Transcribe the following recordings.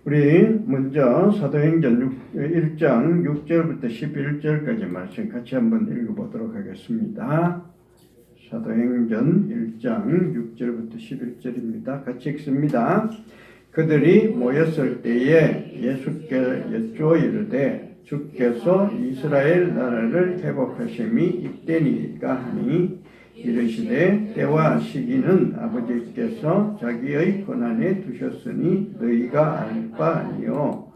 우리 먼저 사도행전 1장 6절부터 11절까지 말씀 같이 한번 읽어보도록 하겠습니다. 사도행전 1장 6절부터 11절입니다. 같이 읽습니다. 그들이 모였을 때에 예수께 여쭈어 이르되 주께서 이스라엘 나라를 회복하심이 이때니까 하니 이르시되 때와 시기는 아버지께서 자기의 권한에 두셨으니 너희가 알 바 아니요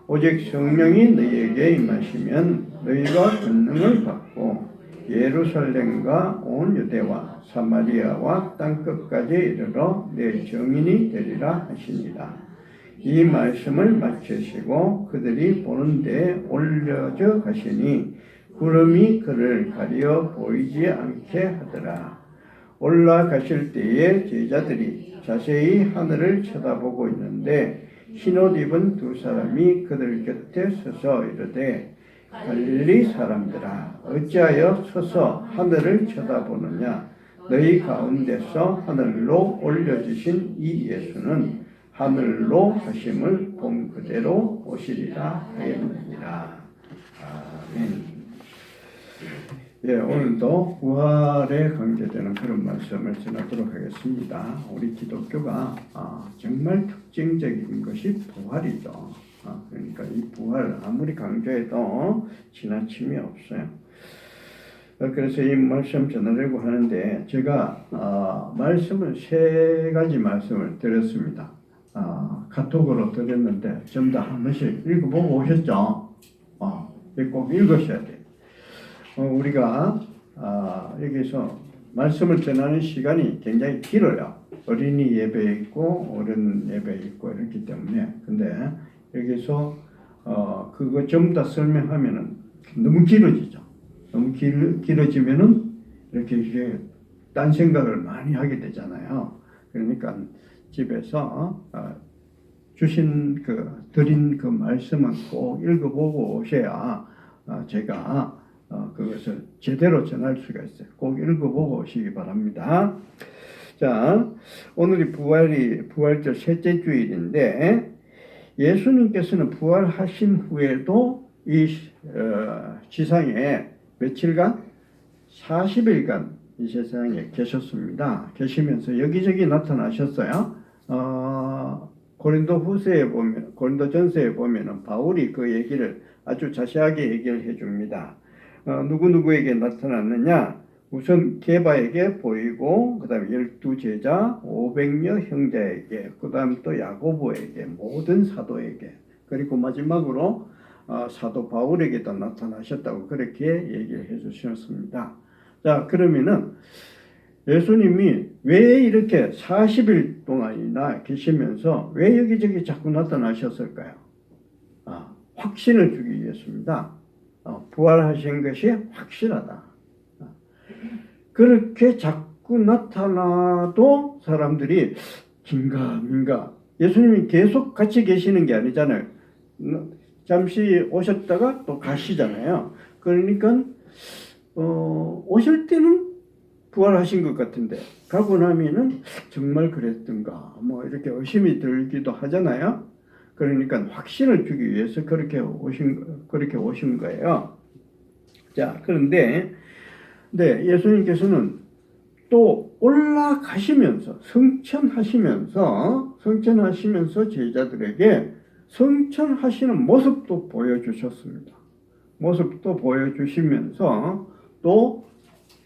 오직 성령이 너희에게 임하시면 너희가 권능을 받고 예루살렘과 온 유대와 사마리아와 땅끝까지 이르러 내 증인이 되리라 하시니라. 이 말씀을 마치시고 그들이 보는 데에 올려져 가시니 구름이 그를 가려 보이지 않게 하더라. 올라가실 때에 제자들이 자세히 하늘을 쳐다보고 있는데 흰옷 입은 두 사람이 그들 곁에 서서 이르되 갈릴리 사람들아 어찌하여 서서 하늘을 쳐다보느냐. 너희 가운데서 하늘로 올려주신 이 예수는 하늘로 하심을 본 그대로 오시리라 하였느니라. 아멘. 예, 오늘도 부활에 관계되는 그런 말씀을 전하도록 하겠습니다. 우리 기독교가 정말 특징적인 것이 부활이죠. 그러니까 이 부활 아무리 강조해도 지나침이 없어요. 그래서 이 말씀 전하려고 하는데 제가 말씀을 세 가지 말씀을 드렸습니다. 카톡으로 드렸는데 전부 다 한 번씩 읽어보고 오셨죠? 꼭 읽으셔야 돼요. 우리가 여기서 말씀을 전하는 시간이 굉장히 길어요. 어린이 예배 있고 어른 예배 있고 이렇기 때문에. 근데 여기서 그거 전부 다 설명하면은 너무 길어지죠. 너무 길어지면은 이렇게 딴 생각을 많이 하게 되잖아요. 그러니까 집에서 주신 드린 그 말씀은 꼭 읽어보고 오셔야 제가 그것을 제대로 전할 수가 있어요. 꼭 읽어보고 오시기 바랍니다. 자, 오늘이 부활절 셋째 주일인데 예수님께서는 부활하신 후에도 이 지상에 며칠간 40일간 이 세상에 계셨습니다. 계시면서 여기저기 나타나셨어요. 고린도전서에 보면은 바울이 그 얘기를 아주 자세하게 얘기를 해줍니다. 누구누구에게 나타났느냐? 우선 게바에게 보이고 그 다음에 12제자 500여 형제에게 그 다음 또 야고보에게 모든 사도에게 그리고 마지막으로 사도 바울에게도 나타나셨다고 그렇게 얘기를 해주셨습니다. 자, 그러면은 예수님이 왜 이렇게 40일 동안이나 계시면서 왜 여기저기 자꾸 나타나셨을까요? 확신을 주기 위해서입니다. 부활하신 것이 확실하다. 그렇게 자꾸 나타나도 사람들이 긴가민가. 예수님이 계속 같이 계시는 게 아니잖아요. 잠시 오셨다가 또 가시잖아요. 그러니까 오실 때는 부활하신 것 같은데 가고 나면은 정말 그랬던가 뭐 이렇게 의심이 들기도 하잖아요. 그러니까 확신을 주기 위해서 그렇게 오신 거예요. 자, 그런데 예수님께서는 또 올라가시면서 성천하시면서 제자들에게 성천하시는 모습도 보여주셨습니다. 모습도 보여주시면서 또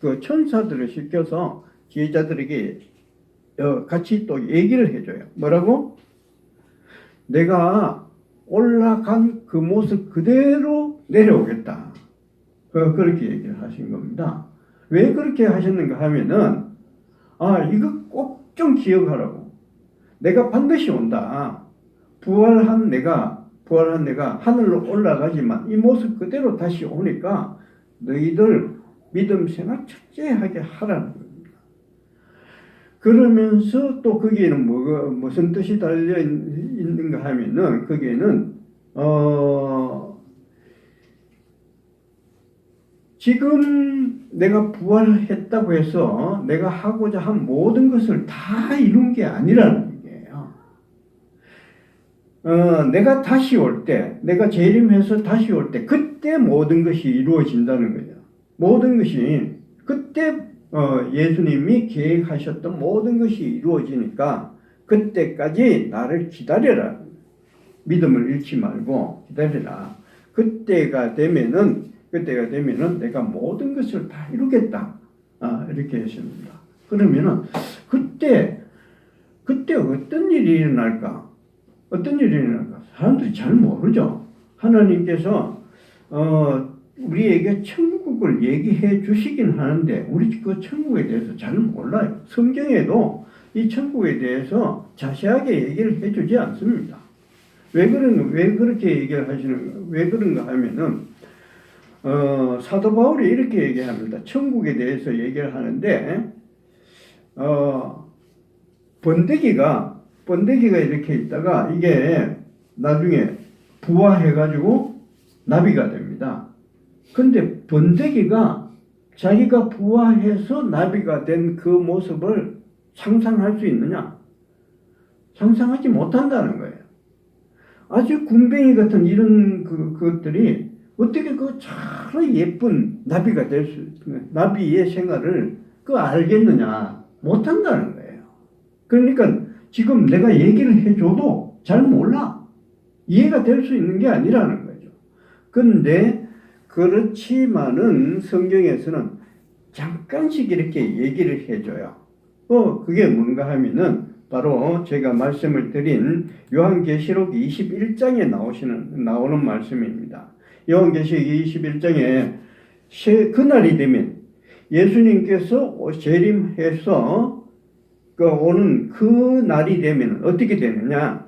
그 천사들을 시켜서 제자들에게 같이 또 얘기를 해줘요. 뭐라고? 내가 올라간 그 모습 그대로 내려오겠다. 그렇게 얘기를 하신 겁니다. 왜 그렇게 하셨는가 하면은 이거 꼭 좀 기억하라고. 내가 반드시 온다. 부활한 내가 하늘로 올라가지만 이 모습 그대로 다시 오니까 너희들 믿음 생활 철저하게 하라는 겁니다. 그러면서 또 거기에는 무슨 뜻이 달려 있는가 하면은 거기에는 지금 내가 부활했다고 해서 내가 하고자 한 모든 것을 다 이룬 게 아니라는 얘기예요. 내가 다시 올 때, 내가 재림해서 다시 올 때, 그때 모든 것이 이루어진다는 거예요. 모든 것이, 그때 예수님이 계획하셨던 모든 것이 이루어지니까, 그때까지 나를 기다려라. 믿음을 잃지 말고 기다려라. 그때가 되면은 내가 모든 것을 다 이루겠다. 이렇게 했습니다. 그러면은, 그때 어떤 일이 일어날까? 어떤 일이 일어날까? 사람들이 잘 모르죠. 하나님께서 우리에게 천국을 얘기해 주시긴 하는데 우리 그 천국에 대해서 잘 몰라요. 성경에도 이 천국에 대해서 자세하게 얘기를 해주지 않습니다. 왜 그렇게 얘기를 왜 그런가 하면은 사도 바울이 이렇게 얘기합니다. 천국에 대해서 얘기를 하는데 번데기가 이렇게 있다가 이게 나중에 부화해가지고 나비가 됩니다. 근데 번데기가 자기가 부화해서 나비가 된 그 모습을 상상할 수 있느냐? 상상하지 못한다는 거예요. 아주 군뱅이 같은 이런 것들이 어떻게 그 참 예쁜 나비가 나비의 생활을 알겠느냐? 못한다는 거예요. 그러니까 지금 내가 얘기를 해줘도 잘 몰라. 이해가 될 수 있는 게 아니라는 거죠. 근데 그렇지만은 성경에서는 잠깐씩 이렇게 얘기를 해줘요. 그게 뭔가 하면은 바로 제가 말씀을 드린 요한계시록 21장에 나오는 말씀입니다. 요한계시록 21장에 그날이 되면 예수님께서 재림해서 오는 그 날이 되면 어떻게 되느냐?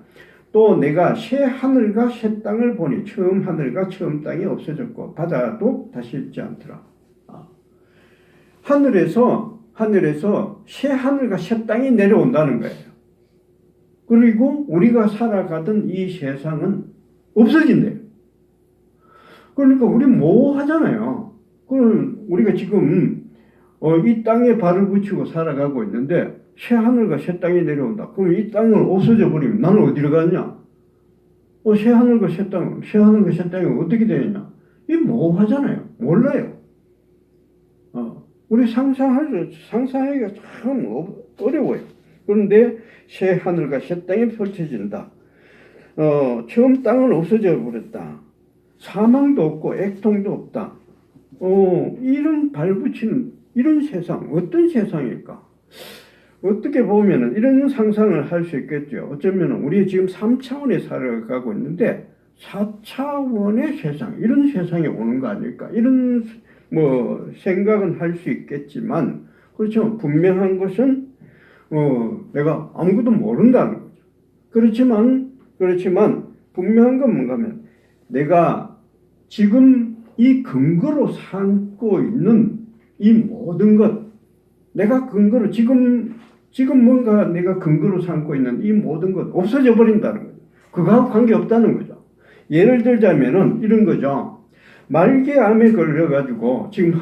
또 내가 새 하늘과 새 땅을 보니 처음 하늘과 처음 땅이 없어졌고 바다도 다시 있지 않더라. 하늘에서 새 하늘과 새 땅이 내려온다는 거예요. 그리고 우리가 살아가던 이 세상은 없어진대요. 그러니까 우리 모호하잖아요. 그럼 우리가 지금 이 땅에 발을 붙이고 살아가고 있는데 새 하늘과 새 땅이 내려온다. 그럼 이 땅을 없어져 버리면 나는 어디로 가냐? 새 하늘과 새 땅이 어떻게 되느냐? 이 모호하잖아요. 몰라요. 우리 상상하기가 참 어려워요. 그런데 새 하늘과 새 땅이 펼쳐진다. 처음 땅은 없어져 버렸다. 사망도 없고 액통도 없다. 이런 발붙이는 이런 세상, 어떤 세상일까? 어떻게 보면은 이런 상상을 할 수 있겠죠. 어쩌면 우리 지금 3차원에 살아가고 있는데 4차원의 세상, 이런 세상에 오는 거 아닐까? 이런 생각은 할 수 있겠지만, 그렇죠. 분명한 것은 내가 아무것도 모른다는 거죠. 그렇지만 분명한 건 뭔가 하면 내가 지금 이 근거로 삼고 있는 이 모든 것, 내가 근거로 지금 뭔가 내가 근거로 삼고 있는 이 모든 것 없어져 버린다는 거죠. 그거하고 관계없다는 거죠. 예를 들자면은 이런 거죠. 말기암에 걸려가지고 지금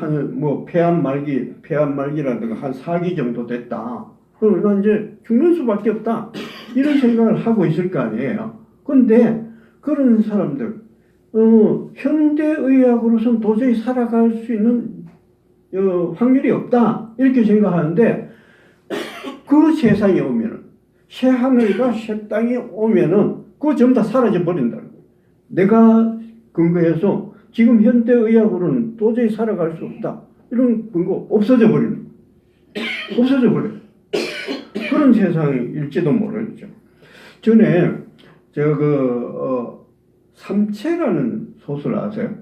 폐암 말기라든가 한 4기 정도 됐다. 그럼 나 이제 죽는 수밖에 없다. 이런 생각을 하고 있을 거 아니에요. 그런데 그런 사람들, 현대의학으로서는 도저히 살아갈 수 있는 확률이 없다. 이렇게 생각하는데 그 세상에 오면은 새 하늘과 새 땅이 오면은 그거 전부 다 사라져 버린다는 거예요. 내가 근거해서 지금 현대의학으로는 도저히 살아갈 수 없다. 이런 근거 없어져 버리는 거예요. 없어져 버려요. 그런 세상일지도 모르죠. 전에 제가 삼체라는 소설 아세요?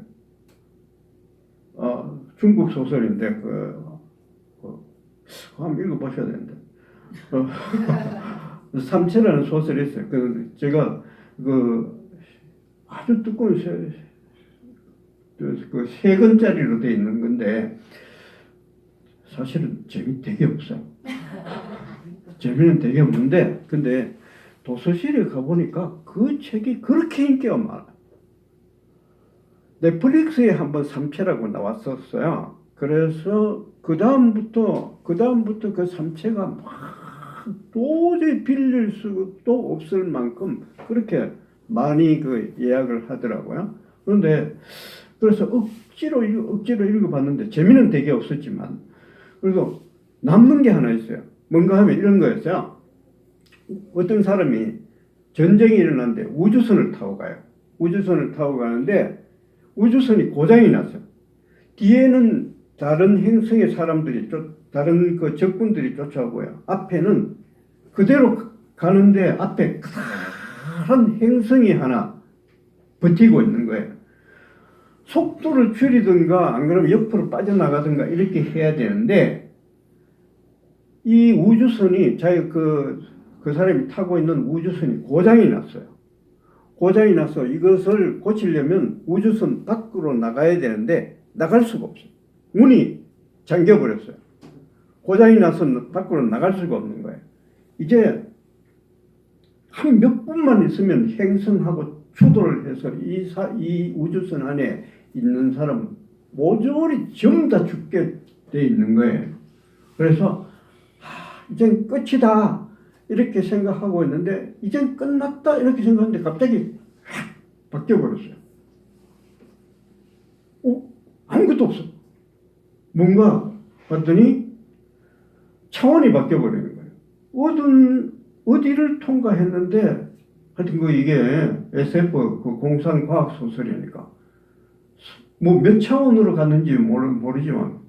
중국 소설인데 한번 읽어보셔야 되는데 삼체라는 소설이 있어요. 제가 아주 두꺼운 세 권짜리로 되어 있는 건데 사실은 재미 되게 없어요. 재미는 되게 없는데 근데 도서실에 가보니까 그 책이 그렇게 인기가 많아요. 넷플릭스에 한번 삼체라고 나왔었어요. 그래서 그 다음부터 그 삼체가 막 도저히 빌릴 수도 없을 만큼 그렇게 많이 그 예약을 하더라고요. 그런데 그래서 억지로 읽어봤는데 재미는 되게 없었지만 그래도 남는 게 하나 있어요. 뭔가 하면 이런 거였어요. 어떤 사람이 전쟁이 일어났는데 우주선을 타고 가요. 우주선을 타고 가는데 우주선이 고장이 났어요. 뒤에는 다른 행성의 사람들이 다른 그 적군들이 쫓아오고요. 앞에는 그대로 가는데 앞에 커다란 행성이 하나 버티고 있는 거예요. 속도를 줄이든가 안 그러면 옆으로 빠져나가든가 이렇게 해야 되는데 이 우주선이 그 사람이 타고 있는 우주선이 고장이 났어요. 고장이 나서 이것을 고치려면 우주선 밖으로 나가야 되는데 나갈 수가 없어요. 문이 잠겨버렸어요. 고장이 나서 밖으로 나갈 수가 없는 거예요. 이제 한 몇 분만 있으면 행성하고 추돌을 해서 이 우주선 안에 있는 사람은 모조리 전부 다 죽게 돼 있는 거예요. 그래서 이젠 끝이다 이렇게 생각하고 있는데 이젠 끝났다 이렇게 생각하는데 갑자기 확 바뀌어버렸어요. 아무것도 없어. 뭔가 봤더니 차원이 바뀌어버리는 거예요. 어디를 통과했는데 하여튼 이게 SF 공상 과학 소설이니까 뭐 몇 차원으로 갔는지 모르지만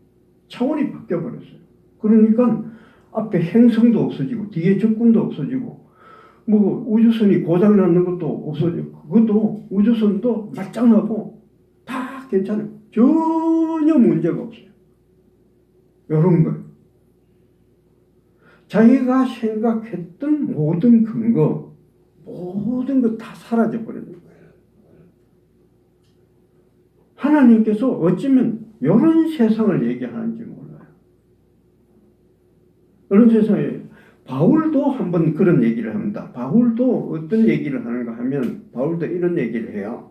차원이 바뀌어버렸어요. 그러니까 앞에 행성도 없어지고 뒤에 적군도 없어지고 뭐 우주선이 고장나는 것도 없어지고 그것도 우주선도 말짱하고 다 괜찮아요. 전혀 문제가 없어요. 이런 거예요. 자기가 생각했던 모든 근거, 모든 것 다 사라져버리는 거예요. 하나님께서 어쩌면 이런 세상을 얘기하는지 몰라요. 이런 세상에 바울도 한번 그런 얘기를 합니다. 바울도 어떤 얘기를 하는가 하면 바울도 이런 얘기를 해요.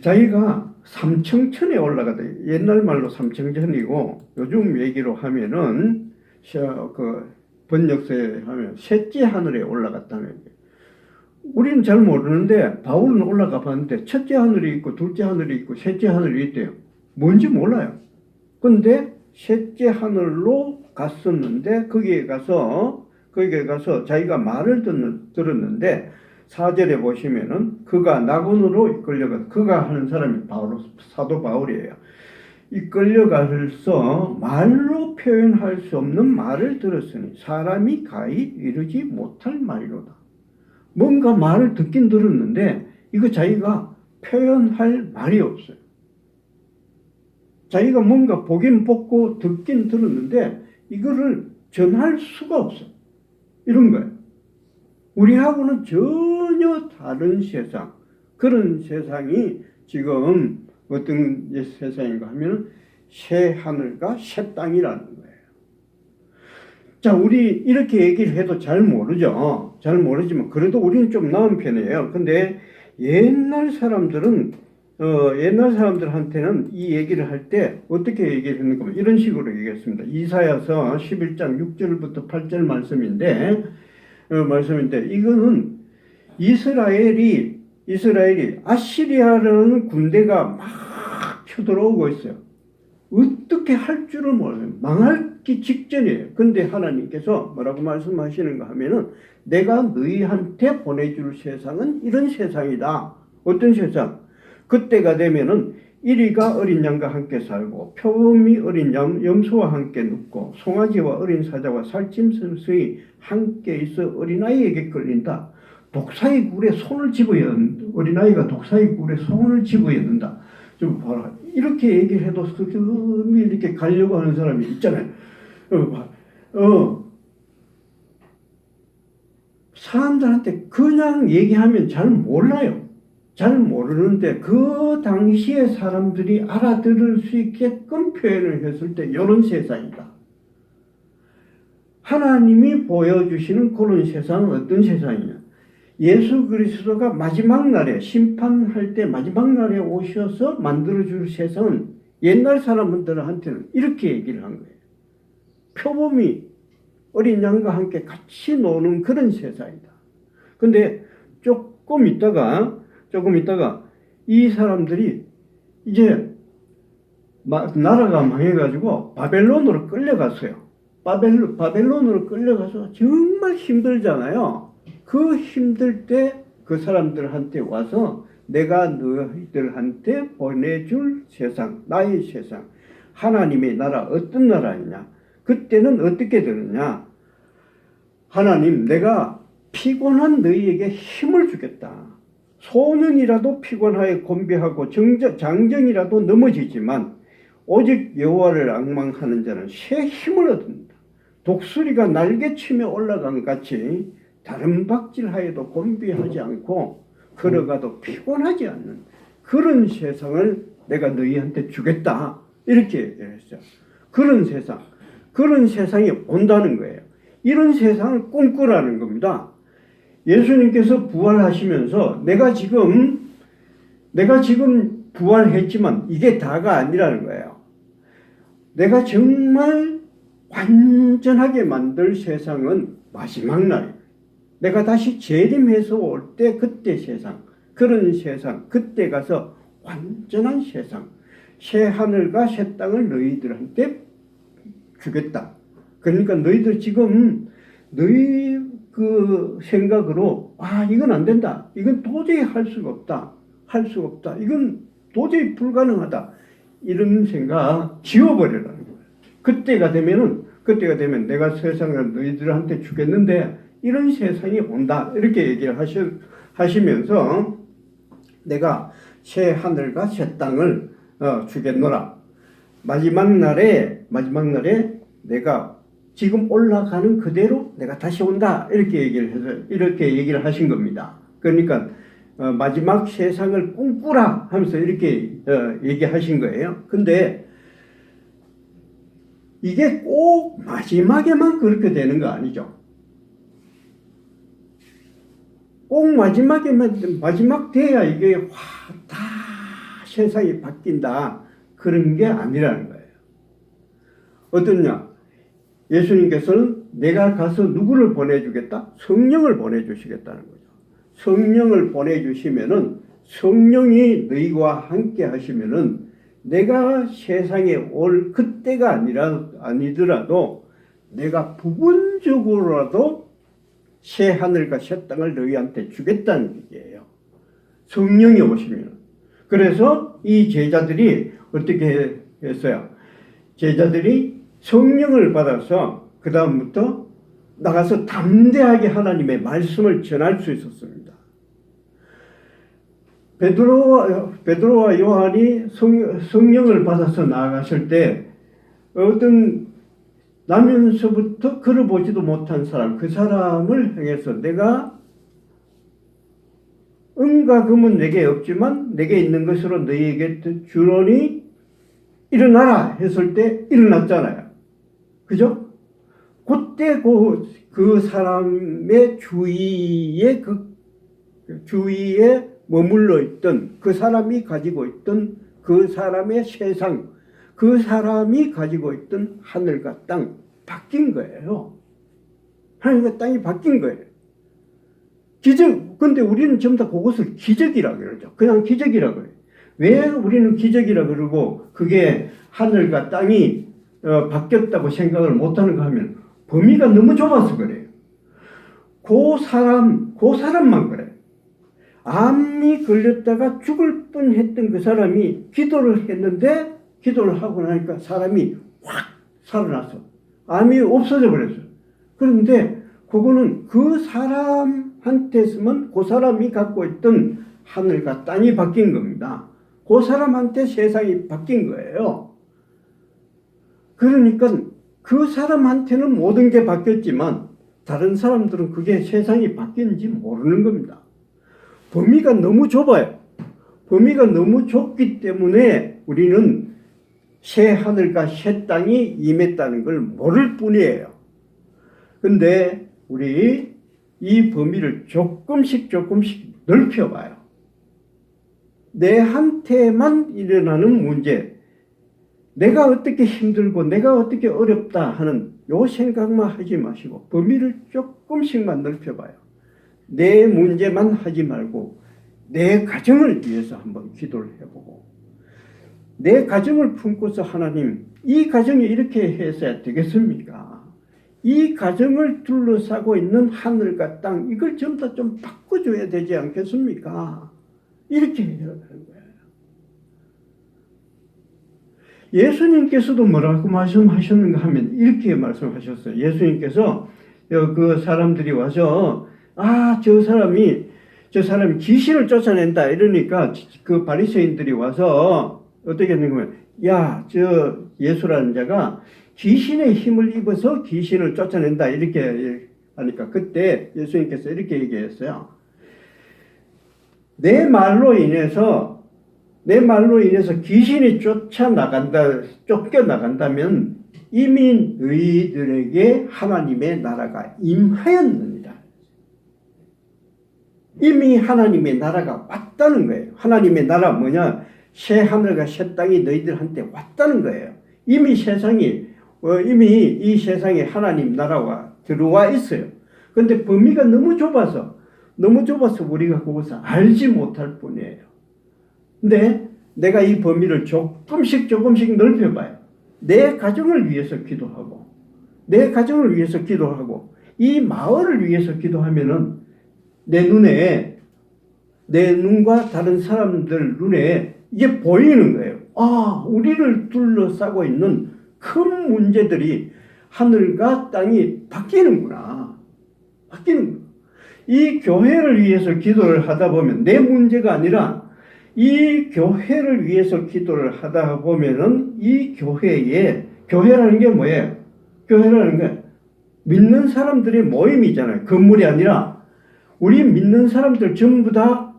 자기가 삼청천에 올라가다 옛날 말로 삼청천이고 요즘 얘기로 하면은 그 번역서에 하면 셋째 하늘에 올라갔다는 얘기예요. 우리는 잘 모르는데 바울은 올라가 봤는데 첫째 하늘이 있고 둘째 하늘이 있고 셋째 하늘이 있대요. 뭔지 몰라요. 근데 셋째 하늘로 갔었는데 거기에 가서 자기가 말을 들었는데 4절에 보시면은 그가 낙원으로 이끌려가 그가 하는 사람이 사도 바울이에요. 이끌려가서 말로 표현할 수 없는 말을 들었으니 사람이 가히 이르지 못할 말이로다. 뭔가 말을 듣긴 들었는데 이거 자기가 표현할 말이 없어요. 자기가 뭔가 보긴 보고 듣긴 들었는데 이거를 전할 수가 없어요. 이런 거예요. 우리하고는 전혀 다른 세상, 그런 세상이 지금 어떤 세상인가 하면 새 하늘과 새 땅이라는 거예요. 자, 우리 이렇게 얘기를 해도 잘 모르죠. 잘 모르지만 그래도 우리는 좀 나은 편이에요. 근데 옛날 사람들한테는 이 얘기를 할 때 어떻게 얘기를 했는가 하면 이런 식으로 얘기했습니다. 이사야서 11장 6절부터 8절 말씀인데 이거는 이스라엘이 아시리아라는 군대가 막 쳐들어오고 있어요. 어떻게 할 줄을 몰라요. 망하기 직전이에요. 근데 하나님께서 뭐라고 말씀하시는가 하면은 내가 너희한테 보내줄 세상은 이런 세상이다. 어떤 세상? 그때가 되면은 이리가 어린 양과 함께 살고 표범이 어린 염소와 함께 눕고 송아지와 어린 사자와 살찜새의 함께 있어 어린아이에게 끌린다. 독사의 굴에 손을 집어야 한다. 어린아이가 독사의 굴에 손을 집어야 한다. 좀 봐라. 이렇게 얘기를 해도 이렇게 가려고 하는 사람이 있잖아요. 사람들한테 그냥 얘기하면 잘 몰라요. 잘 모르는데 그 당시에 사람들이 알아들을 수 있게끔 표현을 했을 때 이런 세상이다. 하나님이 보여주시는 그런 세상은 어떤 세상이냐? 예수 그리스도가 마지막 날에 심판할 때 마지막 날에 오셔서 만들어줄 세상은 옛날 사람들한테는 이렇게 얘기를 한 거예요. 표범이 어린 양과 함께 같이 노는 그런 세상이다. 근데 조금 있다가 이 사람들이 이제 나라가 망해가지고 바벨론으로 끌려갔어요. 바벨론으로 끌려가서 정말 힘들잖아요. 그 힘들 때 그 사람들한테 와서 내가 너희들한테 보내줄 세상, 나의 세상, 하나님의 나라 어떤 나라이냐? 그때는 어떻게 되느냐? 하나님, 내가 피곤한 너희에게 힘을 주겠다. 소년이라도 피곤하여 곤비하고 장정이라도 넘어지지만 오직 여호와를 앙망하는 자는 새 힘을 얻는다. 독수리가 날개치며 올라간 같이 다른 박질하여도 곤비하지 않고 걸어가도 피곤하지 않는 그런 세상을 내가 너희한테 주겠다. 이렇게 얘기했어요. 그런 세상이 온다는 거예요. 이런 세상을 꿈꾸라는 겁니다. 예수님께서 부활하시면서 내가 지금 부활했지만 이게 다가 아니라는 거예요. 내가 정말 완전하게 만들 세상은 마지막 날이에요. 내가 다시 재림해서 올 때 그때 세상, 그런 세상, 그때 가서 완전한 세상, 새 하늘과 새 땅을 너희들한테 주겠다. 그러니까 너희들 지금 너희 그 생각으로 이건 안 된다. 이건 도저히 할 수가 없다. 이건 도저히 불가능하다. 이런 생각 지워버리라는 거예요. 그때가 되면 내가 세상을 너희들한테 주겠는데 이런 세상이 온다. 이렇게 얘기를 하시면서 내가 새 하늘과 새 땅을 주겠노라. 마지막 날에 내가 지금 올라가는 그대로 내가 다시 온다. 이렇게 얘기를 하신 겁니다. 그러니까 마지막 세상을 꿈꾸라 하면서 이렇게 얘기하신 거예요. 근데 이게 꼭 마지막에만 그렇게 되는 거 아니죠. 꼭 마지막 돼야 이게 다 세상이 바뀐다. 그런 게 아니라는 거예요. 어떠냐? 예수님께서는 내가 가서 누구를 보내주겠다? 성령을 보내주시겠다는 거죠. 성령을 보내주시면은 성령이 너희와 함께 하시면은 내가 세상에 올 그때가 아니더라도 내가 부분적으로라도 새 하늘과 새 땅을 너희한테 주겠다는 얘기예요. 성령이 오시면. 그래서 이 제자들이 어떻게 했어요? 제자들이 성령을 받아서 그 다음부터 나가서 담대하게 하나님의 말씀을 전할 수 있었습니다. 베드로와 요한이 성령을 받아서 나아갔을 때 어떤 나면서부터 걸어보지도 못한 사람, 그 사람을 향해서 내가 은과 금은 내게 없지만 내게 있는 것으로 너희에게 주노니 일어나라 했을 때 일어났잖아요. 그죠? 그때 그 사람의 주위에 머물러 있던 그 사람이 가지고 있던 그 사람의 세상, 그 사람이 가지고 있던 하늘과 땅 바뀐 거예요. 하늘과 땅이 바뀐 거예요. 기적. 근데 우리는 전부 다 그것을 기적이라고 그러죠. 그냥 기적이라고 해요. 왜 우리는 기적이라고 그러고 그게 하늘과 땅이 바뀌었다고 생각을 못하는가 하면 범위가 너무 좁아서 그래요. 그 사람만 그래요. 암이 걸렸다가 죽을 뻔했던 그 사람이 기도를 했는데 기도를 하고 나니까 사람이 확 살아났어. 암이 없어져 버렸어요. 그런데 그거는 그 사람한테서만 그 사람이 갖고 있던 하늘과 땅이 바뀐 겁니다. 그 사람한테 세상이 바뀐 거예요. 그러니까 그 사람한테는 모든 게 바뀌었지만 다른 사람들은 그게 세상이 바뀌는지 모르는 겁니다. 범위가 너무 좁아요. 범위가 너무 좁기 때문에 우리는 새 하늘과 새 땅이 임했다는 걸 모를 뿐이에요. 근데 우리 이 범위를 조금씩 넓혀봐요. 내한테만 일어나는 문제, 내가 어떻게 힘들고 내가 어떻게 어렵다 하는 요 생각만 하지 마시고 범위를 조금씩만 넓혀봐요. 내 문제만 하지 말고 내 가정을 위해서 한번 기도를 해보고, 내 가정을 품고서 하나님, 이 가정이 이렇게 해서야 되겠습니까? 이 가정을 둘러싸고 있는 하늘과 땅, 이걸 전부 다 좀 바꿔줘야 되지 않겠습니까? 이렇게 해야 되는 거예요. 예수님께서도 뭐라고 말씀하셨는가 하면 이렇게 말씀하셨어요. 예수님께서 그 사람들이 와서 저 사람이 귀신을 쫓아낸다 이러니까 그 바리새인들이 와서 어떻게 했냐면, 야, 저 예수라는 자가 귀신의 힘을 입어서 귀신을 쫓아낸다 이렇게 하니까 그때 예수님께서 이렇게 얘기했어요. 내 말로 인해서 귀신이 쫓겨나간다면 이미 너희들에게 하나님의 나라가 임하였느니라. 이미 하나님의 나라가 왔다는 거예요. 하나님의 나라 뭐냐? 새 하늘과 새 땅이 너희들한테 왔다는 거예요. 이미 이 세상에 하나님 나라가 들어와 있어요. 근데 범위가 너무 좁아서 우리가 그것을 알지 못할 뿐이에요. 근데 내가 이 범위를 조금씩 넓혀봐요. 내 가정을 위해서 기도하고, 이 마을을 위해서 기도하면은 내 눈과 다른 사람들 눈에 이게 보이는 거예요. 우리를 둘러싸고 있는 큰 문제들이 하늘과 땅이 바뀌는구나. 이 교회를 위해서 기도를 하다 보면 내 문제가 아니라 이 교회를 위해서 기도를 하다 보면은 이 교회라는 게 뭐예요? 교회라는 게 믿는 사람들의 모임이잖아요. 건물이 아니라 우리 믿는 사람들 전부 다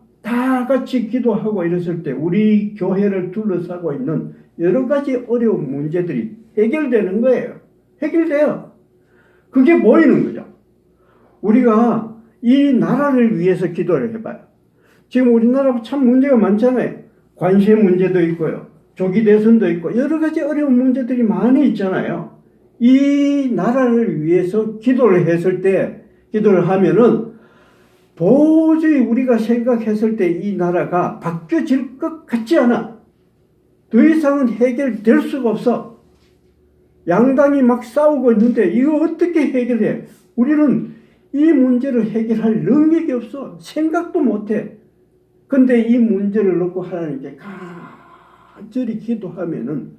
같이 기도하고 이랬을 때 우리 교회를 둘러싸고 있는 여러 가지 어려운 문제들이 해결되는 거예요. 해결돼요. 그게 보이는 거죠. 우리가 이 나라를 위해서 기도를 해봐요. 지금 우리나라 참 문제가 많잖아요. 관세 문제도 있고요. 조기 대선도 있고 여러 가지 어려운 문제들이 많이 있잖아요. 이 나라를 위해서 기도를 하면은 도저히 우리가 생각했을 때 이 나라가 바뀌어질 것 같지 않아. 더 이상은 해결될 수가 없어. 양당이 막 싸우고 있는데 이거 어떻게 해결해? 우리는 이 문제를 해결할 능력이 없어. 생각도 못해. 근데 이 문제를 놓고 하나님께 간절히 기도하면은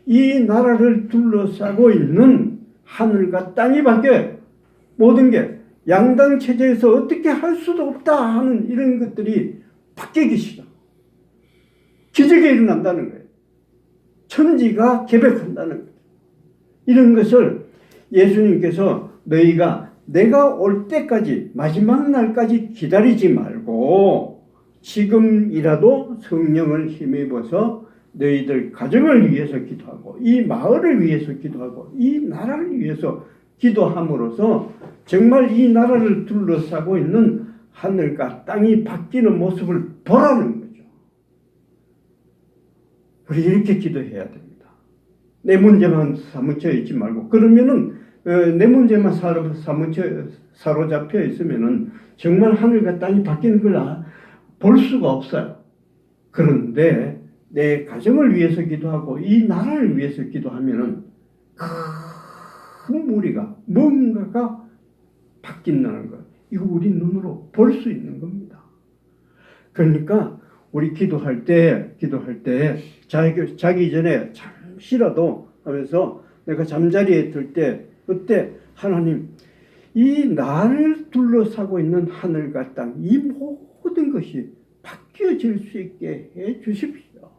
이 나라를 둘러싸고 있는 하늘과 땅이 바뀌어요. 모든 게 양당 체제에서 어떻게 할 수도 없다 하는 이런 것들이 바뀌기 시작. 기적이 일어난다는 거예요. 천지가 개벽한다는 거예요. 이런 것을 예수님께서 내가 올 때까지 마지막 날까지 기다리지 말고 지금이라도 성령을 힘입어서 너희들 가정을 위해서 기도하고 이 마을을 위해서 기도하고 이 나라를 위해서 기도함으로써 정말 이 나라를 둘러싸고 있는 하늘과 땅이 바뀌는 모습을 보라는 거죠. 우리 이렇게 기도해야 됩니다. 내 문제만 사무쳐 있지 말고, 그러면은 내 문제만 사로잡혀 있으면은 정말 하늘과 땅이 바뀌는 걸 볼 수가 없어요. 그런데 내 가정을 위해서 기도하고 이 나라를 위해서 기도하면은 큰 무리가 뭔가가 바뀐다는 것. 이거 우리 눈으로 볼 수 있는 겁니다. 그러니까 우리 기도할 때 자기 전에 잠시라도 하면서 내가 잠자리에 들 때 그때 하나님, 이 나를 둘러싸고 있는 하늘과 땅, 이 모든 것이 바뀌어질 수 있게 해 주십시오.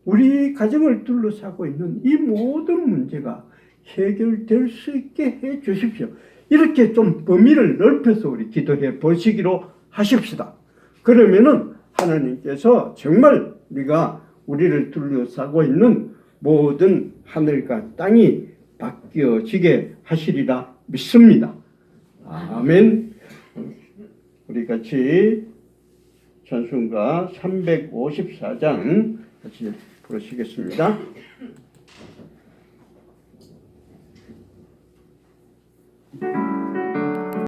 우리 가정을 둘러싸고 있는 이 모든 문제가 해결될 수 있게 해 주십시오. 이렇게 좀 범위를 넓혀서 우리 기도해 보시기로 하십시다. 그러면은 하나님께서 정말 우리를 둘러싸고 있는 모든 하늘과 땅이 바뀌어지게 하시리라 믿습니다. 아멘. 우리 같이 찬송가 354장 같이 부르시겠습니다.